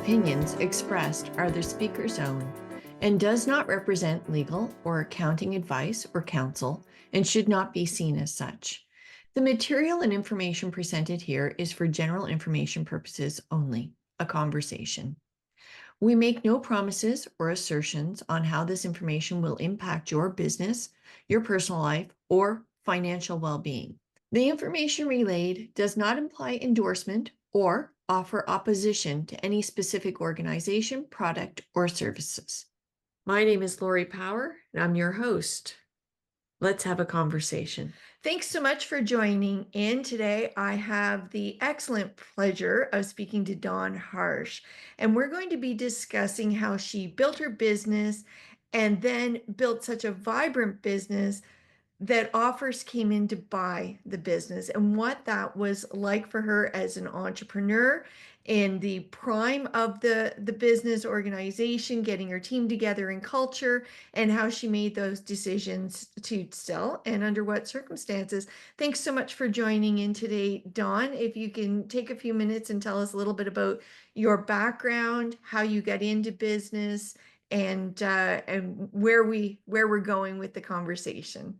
opinions expressed are the speaker's own and does not represent legal or accounting advice or counsel and should not be seen as such. The material and information presented here is for general information purposes only, a conversation. We make no promises or assertions on how this information will impact your business, your personal life, or financial well-being. The information relayed does not imply endorsement or offer opposition to any specific organization, product, or services. My name is Lori Power, and I'm your host. Let's have a conversation. Thanks so much for joining in today. I have the excellent pleasure of speaking to Dawn Harsch, and we're going to be discussing how she built her business and then built such a vibrant business that offers came in to buy the business and what that was like for her as an entrepreneur in the prime of the business organization, getting her team together and culture, and how she made those decisions to sell and under what circumstances. Thanks so much for joining in today, Dawn. If you can take a few minutes and tell us a little bit about your background, how you got into business, and where we're going with the conversation.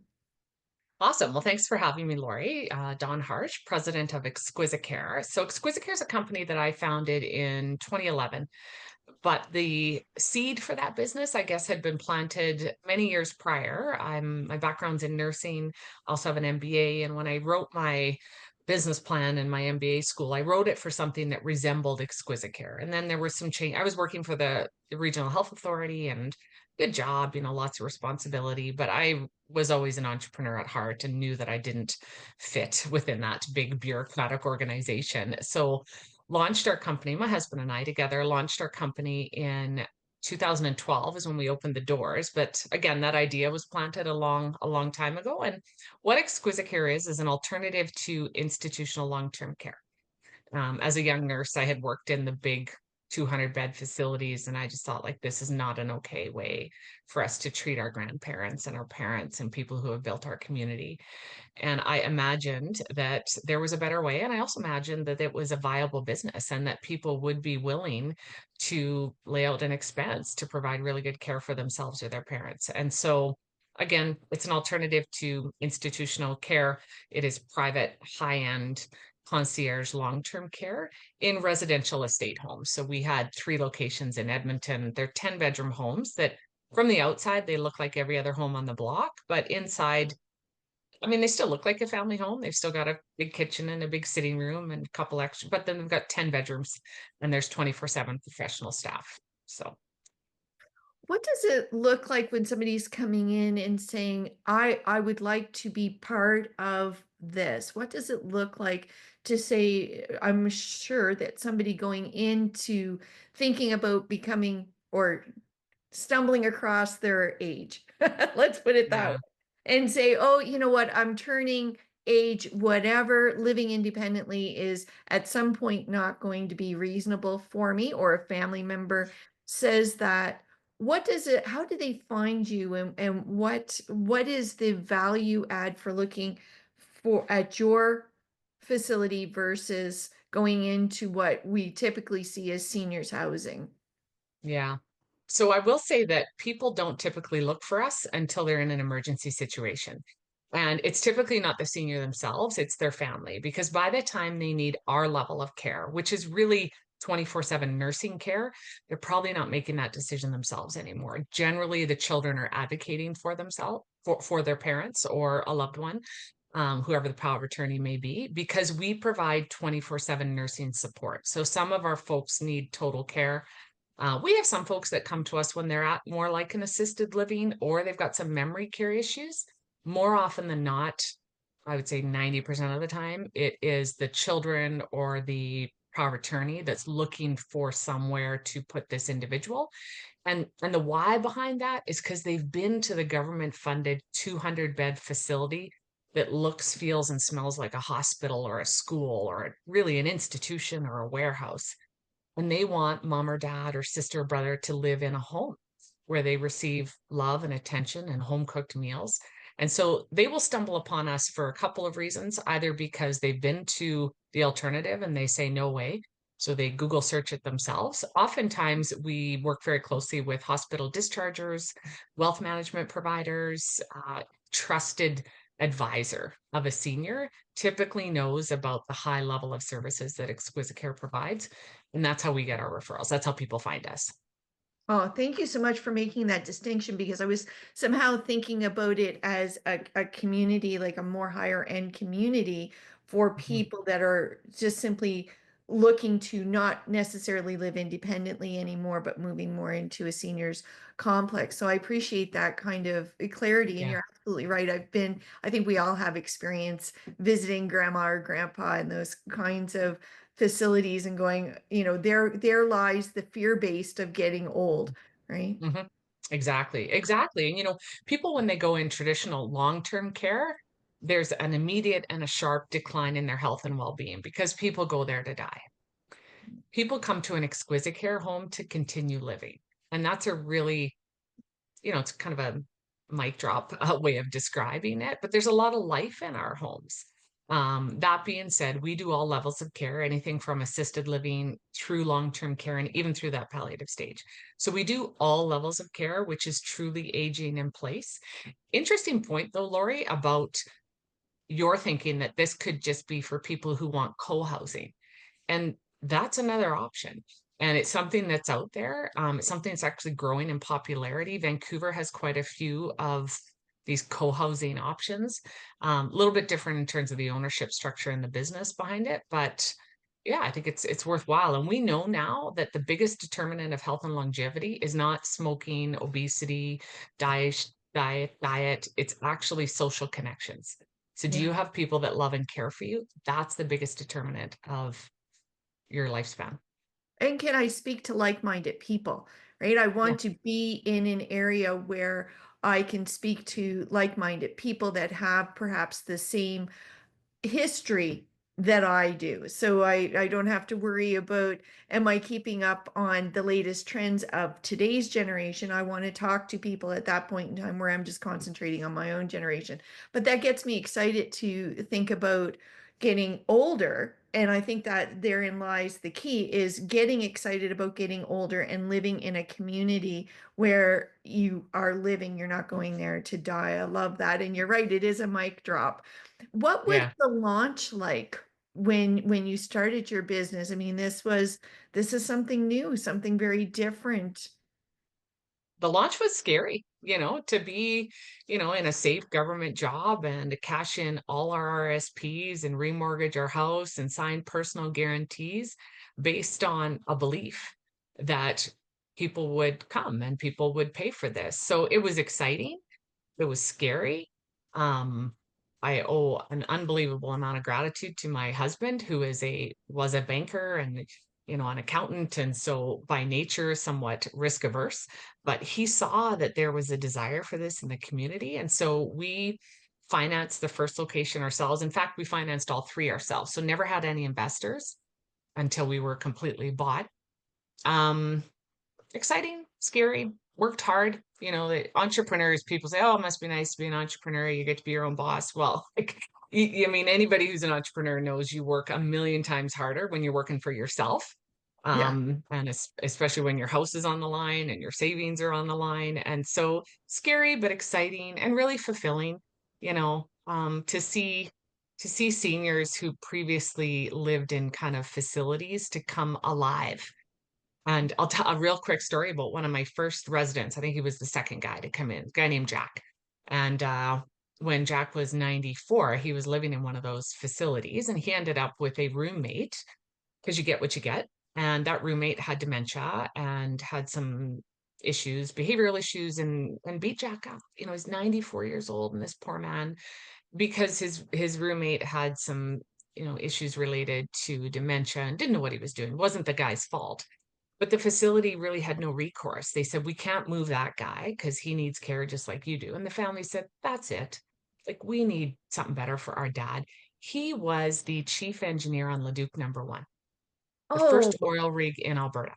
Awesome. Well, thanks for having me, Lori. Dawn Harsch, president of ExquisiCare. So ExquisiCare is a company that I founded in 2011, but the seed for that business, I guess, had been planted many years prior. My background's in nursing, also have an MBA, and when I wrote my business plan in my MBA school, I wrote it for something that resembled ExquisiCare. And then there was some change. I was working for the regional health authority and good job, lots of responsibility, but I was always an entrepreneur at heart and knew that I didn't fit within that big bureaucratic organization. So launched our company, my husband and I together launched our company in 2012 is when we opened the doors. But again, that idea was planted a long time ago. And what ExquisiCare is an alternative to institutional long-term care. As a young nurse, I had worked in the big 200-bed facilities, and I just thought, like, this is not an okay way for us to treat our grandparents and our parents and people who have built our community. And I imagined that there was a better way. And I also imagined that it was a viable business and that people would be willing to lay out an expense to provide really good care for themselves or their parents. And so, again, it's an alternative to institutional care. It is private, high-end concierge long-term care in residential estate homes. So we had 3 locations in Edmonton. They're 10-bedroom homes that from the outside, they look like every other home on the block, but inside, I mean, they still look like a family home. They've still got a big kitchen and a big sitting room and a couple extra, but then they've got 10 bedrooms and there's 24/7 professional staff. So, What does it look like when somebody's coming in and saying, I would like to be part of this? What does it look like to say, I'm sure that somebody going into thinking about becoming or stumbling across their age, let's put it that yeah. way, and say, oh, you know what, I'm turning age, whatever, living independently is at some point not going to be reasonable for me, or a family member says that. What does it, how do they find you, and what is the value add for looking for at your facility versus going into what we typically see as seniors housing? Yeah. So I will say that people don't typically look for us until they're in an emergency situation. And it's typically not the senior themselves, it's their family, because by the time they need our level of care, which is really 24/7 nursing care, they're probably not making that decision themselves anymore. Generally, the children are advocating for themselves, for their parents or a loved one, whoever the power of attorney may be, because we provide 24/7 nursing support. So some of our folks need total care. We have some folks that come to us when they're at more like an assisted living or they've got some memory care issues. More often than not, I would say 90% of the time, it is the children or the power of attorney that's looking for somewhere to put this individual. And the why behind that is because they've been to the government funded 200-bed facility that looks, feels, and smells like a hospital or a school or really an institution or a warehouse, and they want mom or dad or sister or brother to live in a home where they receive love and attention and home cooked meals. And so they will stumble upon us for a couple of reasons, either because they've been to the alternative and they say, no way. So they Google search it themselves. Oftentimes, we work very closely with hospital dischargers, wealth management providers, trusted advisor of a senior typically knows about the high level of services that ExquisiCare provides. And that's how we get our referrals. That's how people find us. Oh, thank you so much for making that distinction because I was somehow thinking about it as a community, like a more higher end community for Mhm. people that are just simply looking to not necessarily live independently anymore, but moving more into a seniors complex. So I appreciate that kind of clarity. And Yeah. you're absolutely right. I think we all have experience visiting grandma or grandpa and those kinds of facilities and going, there lies the fear based of getting old, right? Mhm. Exactly, exactly. And people when they go in traditional long-term care, there's an immediate and a sharp decline in their health and well-being because people go there to die. People come to an exquisite care home to continue living. And that's a really, it's kind of a mic drop way of describing it, but there's a lot of life in our homes. That being said, we do all levels of care, anything from assisted living through long-term care and even through that palliative stage. So we do all levels of care, which is truly aging in place. Interesting point though, Lori, about your thinking that this could just be for people who want co-housing. And that's another option. And it's something that's out there. It's something that's actually growing in popularity. Vancouver has quite a few of these co-housing options. A little bit different in terms of the ownership structure and the business behind it, but yeah, I think it's worthwhile. And we know now that the biggest determinant of health and longevity is not smoking, obesity, diet. It's actually social connections. So do Yeah. you have people that love and care for you? That's the biggest determinant of your lifespan. And can I speak to like-minded people, right? I Yeah. want to be in an area where I can speak to like-minded people that have perhaps the same history that I do. So I don't have to worry about, am I keeping up on the latest trends of today's generation? I want to talk to people at that point in time where I'm just concentrating on my own generation. But that gets me excited to think about getting older. And I think that therein lies the key is getting excited about getting older and living in a community where you are living. You're not going there to die. I love that. And you're right, it is a mic drop. What was Yeah. the launch like when you started your business? I mean, this is something new, something very different. The launch was scary, to be, in a safe government job and to cash in all our RSPs and remortgage our house and sign personal guarantees based on a belief that people would come and people would pay for this. So it was exciting. It was scary. Um, I owe an unbelievable amount of gratitude to my husband, who was a banker and an accountant, and so by nature somewhat risk averse. But he saw that there was a desire for this in the community, and so we financed the first location ourselves. In fact, we financed all three ourselves, so never had any investors until we were completely bought. Um, Exciting, scary, worked hard. The entrepreneurs, people say, oh, it must be nice to be an entrepreneur. You get to be your own boss. Well, like, I mean, anybody who's an entrepreneur knows you work a million times harder when you're working for yourself. Yeah. And especially when your house is on the line and your savings are on the line. And so scary, but exciting and really fulfilling, to see seniors who previously lived in kind of facilities to come alive. And I'll tell a real quick story about one of my first residents. I think he was the second guy to come in, a guy named Jack. And when Jack was 94, he was living in one of those facilities and he ended up with a roommate because you get what you get. And that roommate had dementia and had some issues, behavioral issues, and beat Jack up. He's 94 years old, and this poor man, because his roommate had some, issues related to dementia and didn't know what he was doing. It wasn't the guy's fault, but the facility really had no recourse. They said, we can't move that guy because he needs care just like you do. And the family said, that's it. Like, we need something better for our dad. He was the chief engineer on Leduc number 1, the Oh, first oil rig in Alberta.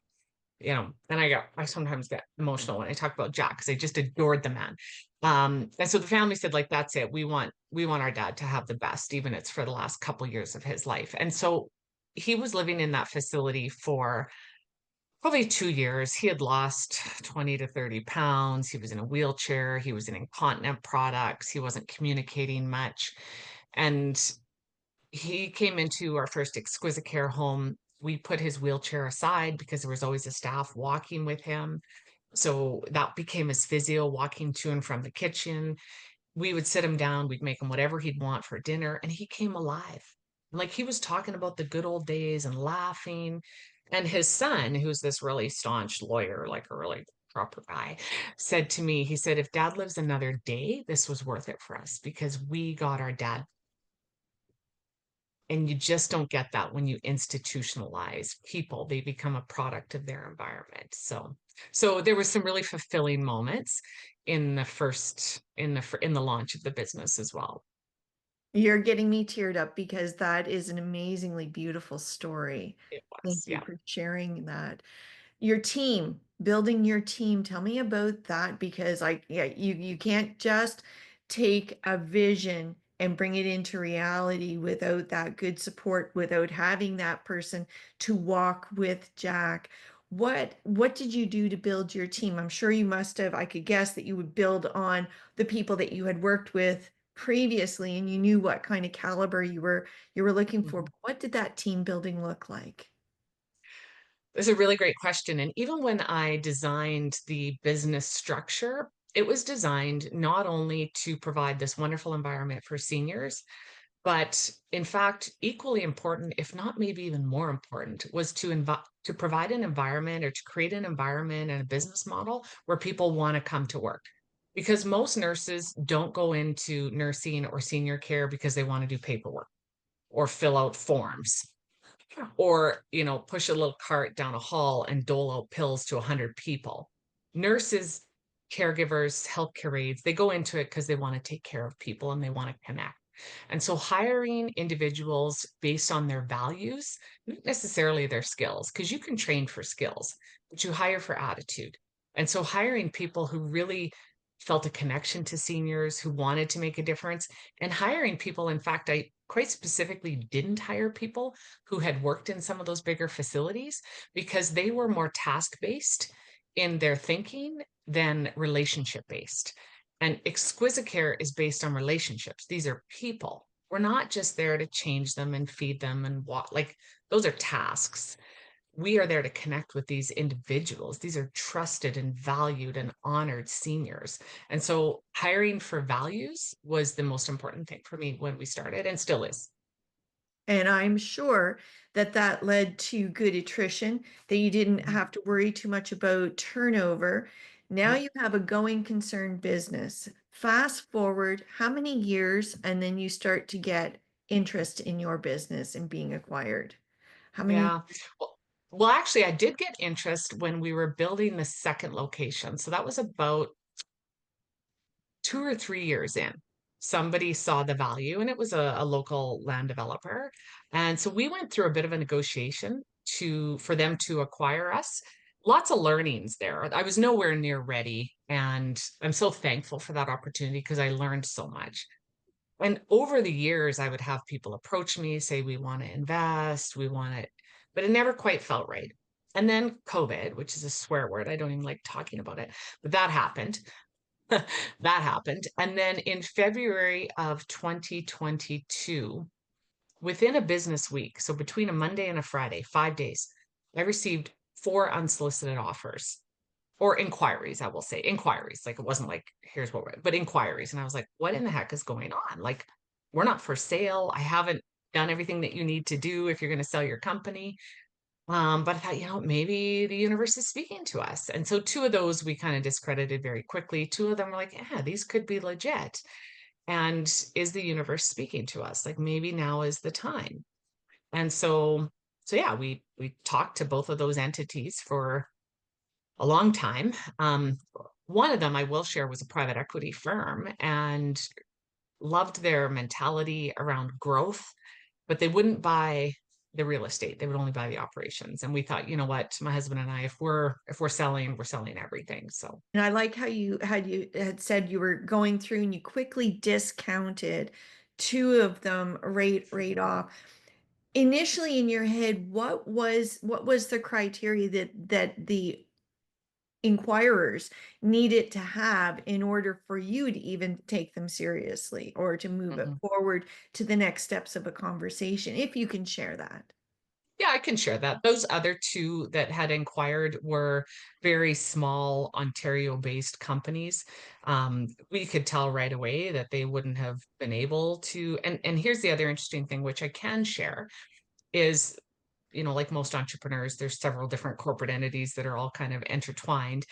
And I sometimes get emotional when I talk about Jack because I just adored the man. And so the family said, like, that's it. We want our dad to have the best, even it's for the last couple years of his life. And so he was living in that facility for probably 2 years. He had lost 20 to 30 pounds. He was in a wheelchair. He was in incontinent products. He wasn't communicating much. And he came into our first ExquisiCare home. We put his wheelchair aside because there was always a staff walking with him. So that became his physio, walking to and from the kitchen. We would sit him down, we'd make him whatever he'd want for dinner, and he came alive. Like he was talking about the good old days and laughing. And his son, who's this really staunch lawyer, like a really proper guy, said to me, he said, if dad lives another day, this was worth it for us because we got our dad. And you just don't get that when you institutionalize people. They become a product of their environment. So there was some really fulfilling moments in the first in the launch of the business as well. You're getting me teared up because that is an amazingly beautiful story. It was, Thank you yeah. for sharing that. Your team, building your team. Tell me about that because yeah, you can't just take a vision and bring it into reality without that good support, without having that person to walk with Jack. What did you do to build your team? I'm sure you must have, I could guess that you would build on the people that you had worked with previously and you knew what kind of caliber you were looking for. Mhm. But what did that team building look like? It's a really great question. And even when I designed the business structure, it was designed not only to provide this wonderful environment for seniors, but in fact, equally important, if not maybe even more important, was to provide an environment or to create an environment and a business model where people want to come to work. Because most nurses don't go into nursing or senior care because they want to do paperwork or fill out forms or push a little cart down a hall and dole out pills to 100 people. Nurses, caregivers, healthcare aides, they go into it because they want to take care of people and they want to connect. And so hiring individuals based on their values, not necessarily their skills, because you can train for skills, but you hire for attitude. And so hiring people who really felt a connection to seniors, who wanted to make a difference, and hiring people, in fact, I quite specifically didn't hire people who had worked in some of those bigger facilities because they were more task-based in their thinking than relationship-based. And ExquisiCare is based on relationships. These are people. We're not just there to change them and feed them and walk. Like those are tasks. We are there to connect with these individuals. These are trusted and valued and honored seniors. And so hiring for values was the most important thing for me when we started and still is. And I'm sure that that led to good attrition, that you didn't Mhm. have to worry too much about turnover. Now Yeah. you have a going concern business. Fast forward how many years, and then you start to get interest in your business and being acquired. How many? Yeah. Well, actually, I did get interest when we were building the second location. So that was about 2 or 3 years in. Somebody saw the value, and it was a local land developer. And so we went through a bit of a negotiation for them to acquire us. Lots of learnings there. I was nowhere near ready, and I'm so thankful for that opportunity because I learned so much. And over the years, I would have people approach me, say, we want to invest, we want to, but it never quite felt right. And then COVID, which is a swear word, I don't even like talking about it, but that happened. That happened. And then in February of 2022, within a business week, so between a Monday and a Friday, 5 days, I received four unsolicited offers or inquiries, I will say inquiries. Like it wasn't like, here's what we're, but inquiries. And I was like, what in the heck is going on? Like, we're not for sale. I haven't done everything that you need to do if you're going to sell your company. But I thought, maybe the universe is speaking to us. And so two of those we kind of discredited very quickly. Two of them were like, yeah, these could be legit. And is the universe speaking to us? Like maybe now is the time. And so yeah, we talked to both of those entities for a long time. One of them I will share was a private equity firm and loved their mentality around growth, but they wouldn't buy the real estate. They would only buy the operations. And we thought, you know what, my husband and I, if we're selling, we're selling everything. So And I like how you had said you were going through and you quickly discounted two of them right off. initially in your head, what was the criteria that the inquirers needed to have in order for you to even take them seriously or to move it Mhm. forward to the next steps of a conversation, if you can share that? Yeah, I can share that. Those other two that had inquired were very small Ontario-based companies. We could tell right away that they wouldn't have been able to. And here's the other interesting thing, which I can share, is like most entrepreneurs, there's several different corporate entities that are all kind of intertwined.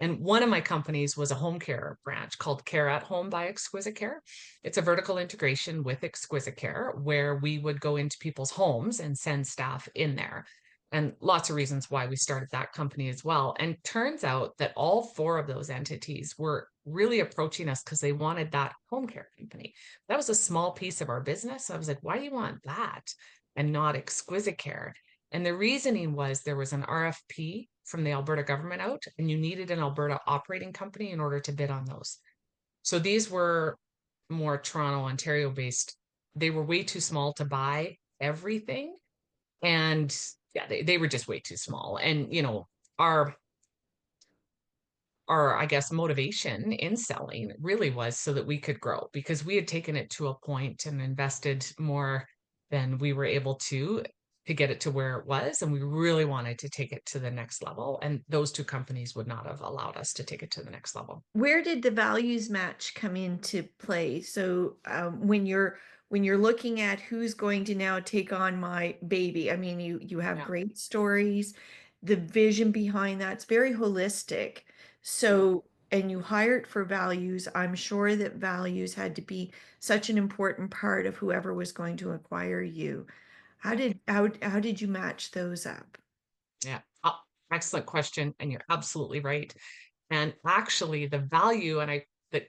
And one of my companies was a home care branch called Care at Home by ExquisiCare. It's a vertical integration with ExquisiCare where we would go into people's homes and send staff in there. And lots of reasons why we started that company as well. And turns out that all four of those entities were really approaching us because they wanted that home care company. That was a small piece of our business. So I was like, why do you want that and not ExquisiCare? And the reasoning was there was an RFP from the Alberta government out, and you needed an Alberta operating company in order to bid on those. So these were more Toronto, Ontario based. They were way too small to buy everything. And yeah, they were just way too small. And, our our I guess motivation in selling really was so that we could grow because we had taken it to a point and invested more than we were able to get it to where it was, and we really wanted to take it to the next level, and those two companies would not have allowed us to take it to the next level. Where did the values match come into play? So when you're looking at who's going to now take on my baby, I mean, you have Yeah. great stories. The vision behind that's very holistic. Yeah. So, and you hired for values. I'm sure that values had to be such an important part of whoever was going to acquire you. How Yeah. did how did you match those up? Yeah. Excellent question, and you're absolutely right. And actually, the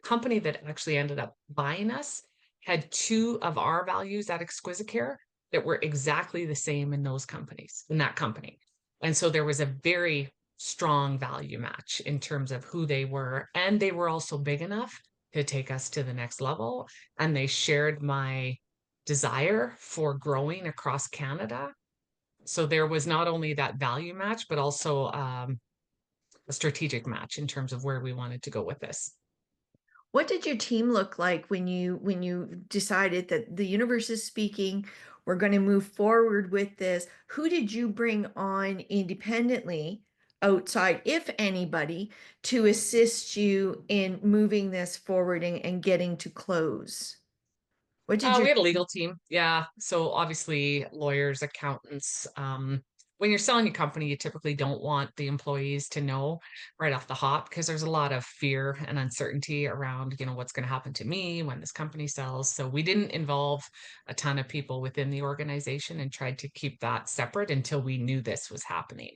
company that actually ended up buying us had two of our values at ExquisiCare that were exactly the same in that company. And so there was a very strong value match in terms of who they were. And they were also big enough to take us to the next level. And they shared my desire for growing across Canada. So there was not only that value match, but also a strategic match in terms of where we wanted to go with this. What did your team look like when you decided that the universe is speaking, we're going to move forward with this? Who did you bring on independently outside, if anybody, to assist you in moving this forward and getting to close? What did We your had a legal team. Yeah. So obviously lawyers, accountants. When you're selling a company, you typically don't want the employees to know right off the hop because there's a lot of fear and uncertainty around, what's going to happen to me when this company sells. So we didn't involve a ton of people within the organization and tried to keep that separate until we knew this was happening.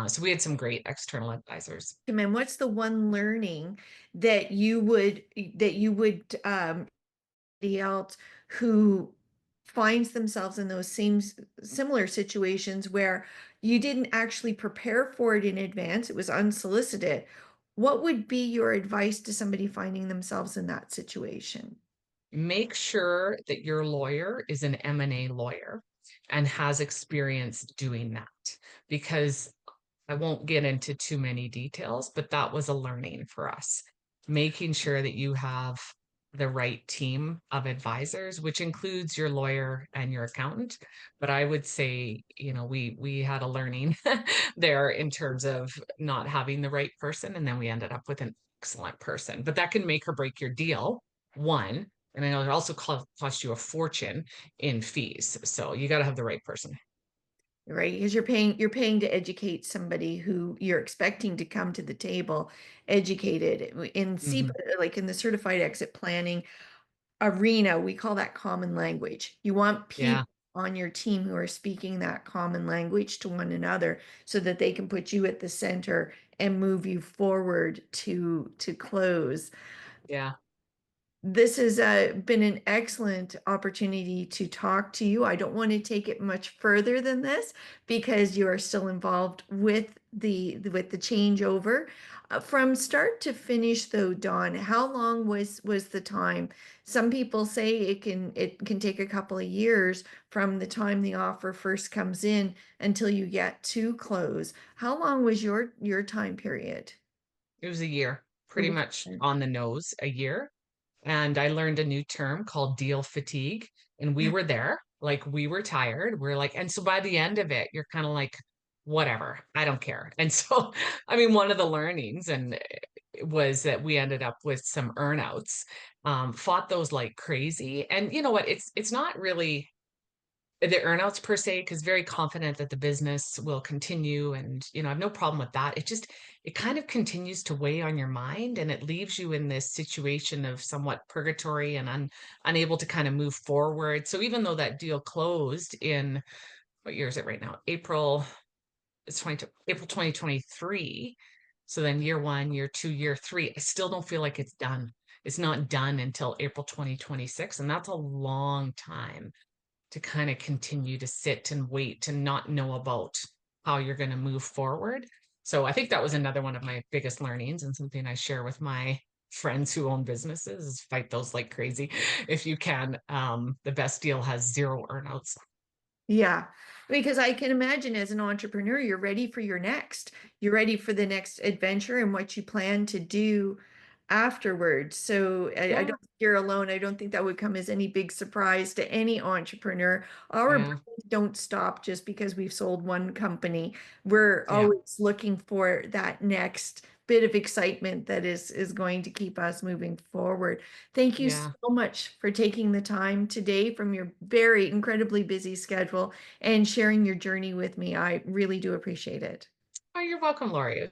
So we had some great external advisors. and what's the one learning that you would else who finds themselves in those same similar situations where you didn't actually prepare for it in advance, it was unsolicited? What would be your advice to somebody finding themselves in that situation? Make sure that your lawyer is an M&A lawyer and has experience doing that, because I won't get into too many details, but that was a learning for us. Making sure that you have the right team of advisors, which includes your lawyer and your accountant. But I would say, we had a learning there in terms of not having the right person, and then we ended up with an excellent person. But that can make or break your deal, one. And I know it also cost you a fortune in fees. So you got to have the right person. Right, because you're paying to educate somebody who you're expecting to come to the table educated in C, Mhm. like in the certified exit planning arena, we call that common language. You want Yeah. people on your team who are speaking that common language to one another so that they can put you at the center and move you forward to close. Yeah. This has been an excellent opportunity to talk to you. I don't want to take it much further than this because you are still involved with with the changeover. From start to finish though, Dawn, how long was the time? Some people say it can take a couple of years from the time the offer first comes in until you get to close. How long was your time period? It was a year, It pretty was. much on the nose, a year. And I learned a new term called deal fatigue. And we were there, like we were tired. We're like, and so by the end of it, you're kind of like, whatever, I don't care. And so, I mean, one of the learnings and was that we ended up with some earnouts, fought those like crazy. And you know what? It's not really the earnouts per se, because very confident that the business will continue, and I have no problem with that. It kind of continues to weigh on your mind, and it leaves you in this situation of somewhat purgatory and unable to kind of move forward. So even though that deal closed in, what year is it right now? It's 22 April 2023. So then year one, year two, year three, I still don't feel like it's done. It's not done until April 2026, and that's a long time to kind of continue to sit and wait and not know about how you're going to move forward. So I think that was another one of my biggest learnings, and something I share with my friends who own businesses is fight those like crazy if you can. The best deal has zero earnouts. Yeah, because I can imagine as an entrepreneur, you're ready for your next. You're ready for the next adventure and what you plan to do afterwards. So I Yeah, don't think you're alone. I don't think that would come as any big surprise to any entrepreneur. Our yeah, brains don't stop just because we've sold one company. We're yeah, always looking for that next bit of excitement that is going to keep us moving forward. Thank you so yeah. much for taking the time today from your very incredibly busy schedule and sharing your journey with me. I really do appreciate it. Oh, you're welcome, Lori.